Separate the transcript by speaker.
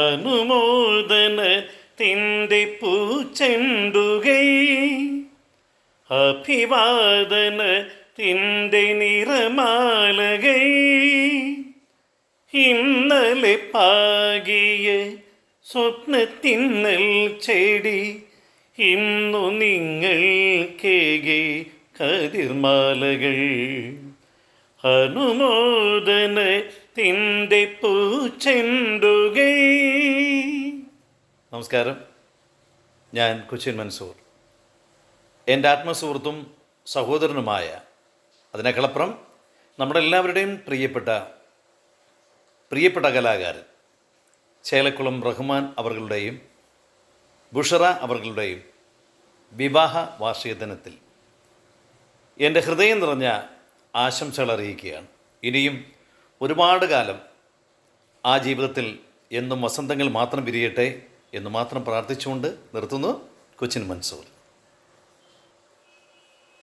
Speaker 1: അനുമോദനത്തിൻ്റെ പൂച്ചെണ്ടുകൈ, അഭിവാദനത്തിൻ്റെ നിറമാലകൈ, ഇന്നലെ പാകിയ സ്വപ്നത്തിന്നൽ ചെടി ഇന്നു നിങ്ങൾ കേകെ കതിർമാലകൾ. അനുമോദനത്തിൻ്റെ പൂച്ചെണ്ടുകൈ. നമസ്കാരം, ഞാൻ കൊച്ചിൻ മൻസൂർ. എൻ്റെ ആത്മസുഹൃത്തും സഹോദരനുമായ, അതിനേക്കാളപ്പുറം നമ്മുടെ എല്ലാവരുടെയും പ്രിയപ്പെട്ട കലാകാരൻ ചേലക്കുളം റഹ്മാൻ അവர்களுടെയും ബുഷറ അവர்களுടെയും വിവാഹ വാർഷിക ദിനത്തിൽ എൻ്റെ ഹൃദയം നിറഞ്ഞ ആശംസകൾ അറിയിക്കുകയാണ്. ഇനിയും ഒരുപാട് കാലം ആ ജീവിതത്തിൽ എന്നും വസന്തങ്ങൾ മാത്രം വിരിയട്ടെ എന്ന് മാത്രം പ്രാർത്ഥിച്ചുകൊണ്ട് നിർത്തുന്നു. കൊച്ചിൻ മൻസൂർ.